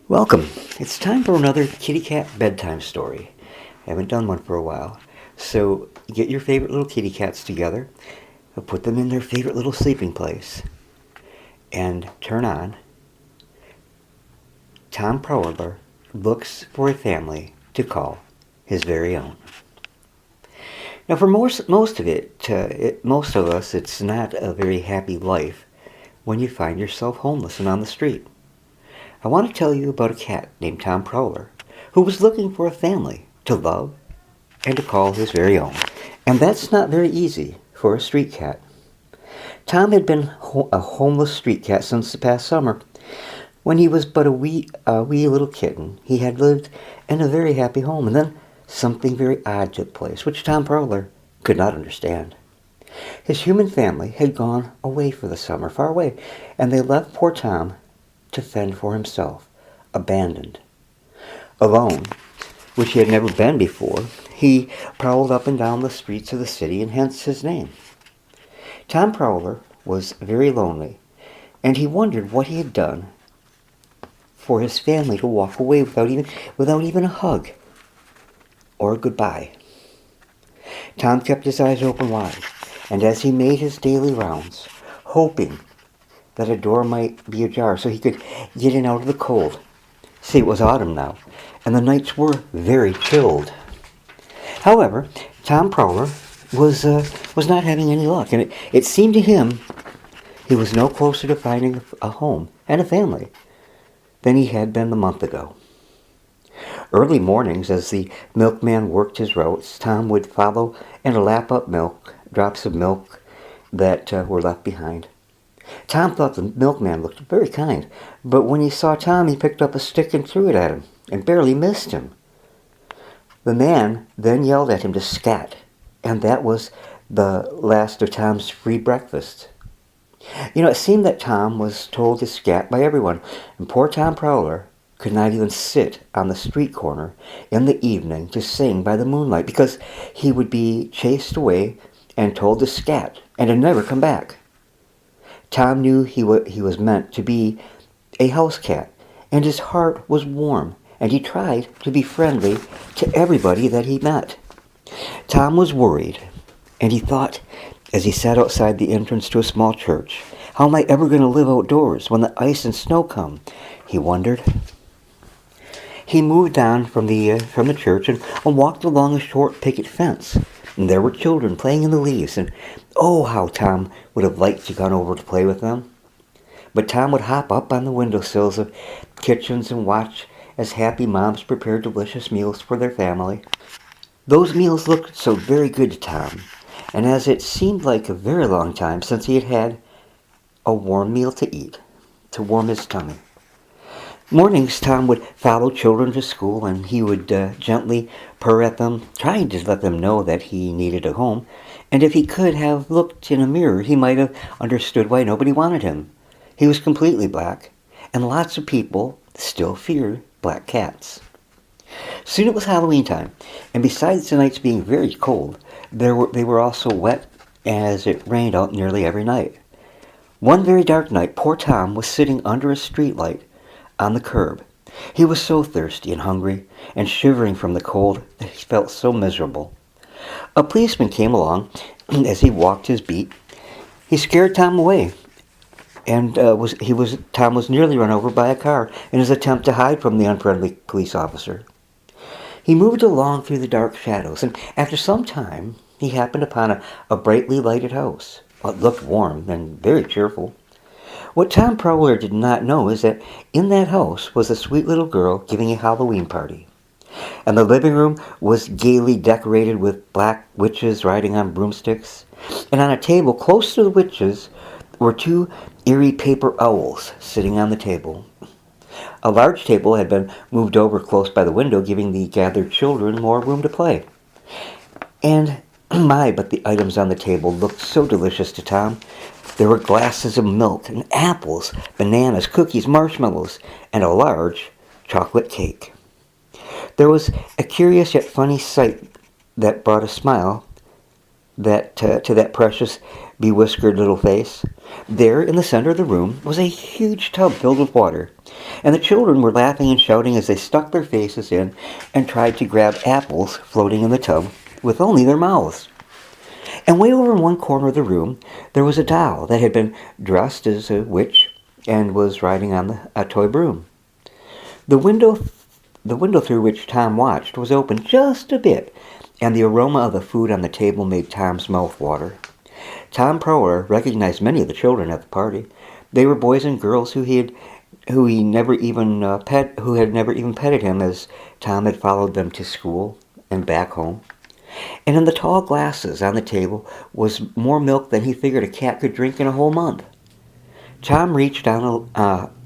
Welcome. It's time for another kitty cat bedtime story. I haven't done one for a while. So get your favorite little kitty cats together, put them in their favorite little sleeping place, and turn on Tom Proweler looks for a family to call his very own. Now, for most of us, it's not a very happy life when you find yourself homeless and on the street. I want to tell you about a cat named Tom Proweler who was looking for a family to love and to call his very own. And that's not very easy for a street cat. Tom had been a homeless street cat since the past summer. When he was but a wee little kitten, he had lived in a very happy home, and then something very odd took place, which Tom Proweler could not understand. His human family had gone away for the summer, far away, and they left poor Tom to fend for himself, abandoned. Alone, which he had never been before, he prowled up and down the streets of the city, and hence his name. Tom Proweler was very lonely, and he wondered what he had done for his family to walk away without even a hug or a goodbye. Tom kept his eyes open wide, and as he made his daily rounds, hoping that a door might be ajar so he could get in out of the cold. See, it was autumn now, and the nights were very chilled. However, Tom Proweler was not having any luck, and it seemed to him he was no closer to finding a home and a family than he had been a month ago. Early mornings, as the milkman worked his routes, Tom would follow and lap up drops of milk that were left behind. Tom thought the milkman looked very kind, but when he saw Tom, he picked up a stick and threw it at him, and barely missed him. The man then yelled at him to scat, and that was the last of Tom's free breakfast. It seemed that Tom was told to scat by everyone, and poor Tom Proweler could not even sit on the street corner in the evening to sing by the moonlight, because he would be chased away and told to scat and to never come back. Tom knew he was meant to be a house cat, and his heart was warm, and he tried to be friendly to everybody that he met. Tom was worried, and he thought, as he sat outside the entrance to a small church, how am I ever going to live outdoors when the ice and snow come? He wondered. He moved on from the church and walked along a short picket fence. And there were children playing in the leaves, and oh, how Tom would have liked to gone over to play with them. But Tom would hop up on the windowsills of kitchens and watch as happy moms prepared delicious meals for their family. Those meals looked so very good to Tom, and as it seemed like a very long time since he had had a warm meal to eat, to warm his tummy. Mornings, Tom would follow children to school, and he would gently purr at them, trying to let them know that he needed a home. And if he could have looked in a mirror, he might have understood why nobody wanted him. He was completely black, and lots of people still feared black cats. Soon it was Halloween time, and besides the nights being very cold, they were also wet, as it rained out nearly every night. One very dark night, poor Tom was sitting under a streetlight on the curb. He was so thirsty and hungry and shivering from the cold that he felt so miserable. A policeman came along as he walked his beat. He scared Tom away, and Tom was nearly run over by a car in his attempt to hide from the unfriendly police officer. He moved along through the dark shadows, and after some time he happened upon a brightly lighted house. It looked warm and very cheerful. What Tom Proweler did not know is that in that house was a sweet little girl giving a Halloween party. And the living room was gaily decorated with black witches riding on broomsticks. And on a table close to the witches were two eerie paper owls sitting on the table. A large table had been moved over close by the window, giving the gathered children more room to play. And but the items on the table looked so delicious to Tom. There were glasses of milk and apples, bananas, cookies, marshmallows, and a large chocolate cake. There was a curious yet funny sight that brought a smile to that precious bewhiskered little face. There, in the center of the room, was a huge tub filled with water, and the children were laughing and shouting as they stuck their faces in and tried to grab apples floating in the tub with only their mouths. And way over in one corner of the room, there was a doll that had been dressed as a witch and was riding on a toy broom. The window through which Tom watched was open just a bit, and the aroma of the food on the table made Tom's mouth water. Tom Proweler recognized many of the children at the party. They were boys and girls who had never even petted him, as Tom had followed them to school and back home. And in the tall glasses on the table was more milk than he figured a cat could drink in a whole month. Tom reached down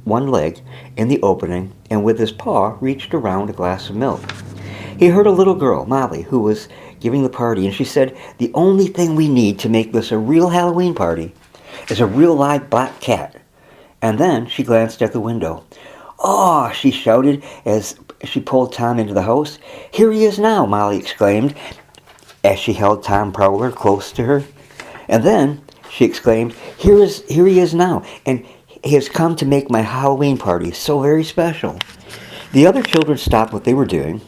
one leg in the opening and with his paw reached around a glass of milk. He heard a little girl, Molly, who was giving the party, and she said, "The only thing we need to make this a real Halloween party is a real live black cat." And then she glanced at the window. "Oh!" she shouted as she pulled Tom into the house. "Here he is now," Molly exclaimed as she held Tom Proweler close to her. And then she exclaimed, here he is now, and he has come to make my Halloween party so very special." The other children stopped what they were doing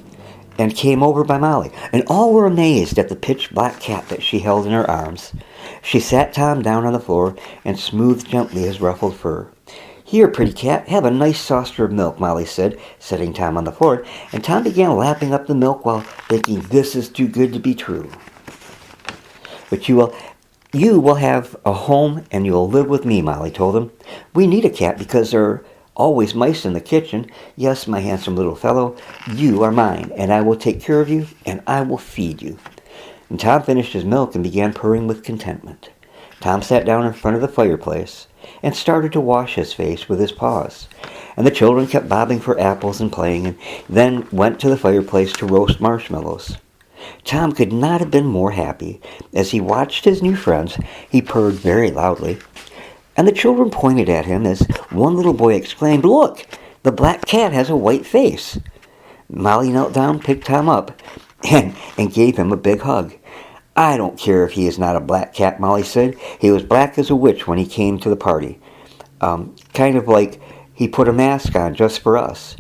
and came over by Molly, and all were amazed at the pitch-black cat that she held in her arms. She sat Tom down on the floor and smoothed gently his ruffled fur. "Here, pretty cat, have a nice saucer of milk," Molly said, setting Tom on the floor, and Tom began lapping up the milk while thinking, "This is too good to be true." "But you will have a home and you'll live with me," Molly told him. "We need a cat because there are always mice in the kitchen. Yes, my handsome little fellow, you are mine, and I will take care of you, and I will feed you." And Tom finished his milk and began purring with contentment. Tom sat down in front of the fireplace and started to wash his face with his paws. And the children kept bobbing for apples and playing, and then went to the fireplace to roast marshmallows. Tom could not have been more happy. As he watched his new friends, he purred very loudly. And the children pointed at him as one little boy exclaimed, "Look, the black cat has a white face." Molly knelt down, picked Tom up, and gave him a big hug. "I don't care if he is not a black cat," Molly said. "He was black as a witch when he came to the party. Kind of like he put a mask on just for us."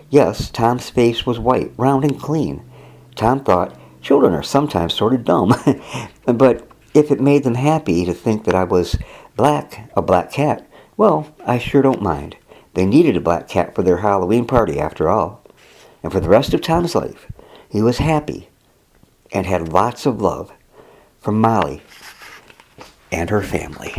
Yes, Tom's face was white, round and clean. Tom thought, children are sometimes sort of dumb. But if it made them happy to think that I was a black cat, well, I sure don't mind. They needed a black cat for their Halloween party, after all. And for the rest of Tom's life, he was happy and had lots of love from Molly and her family.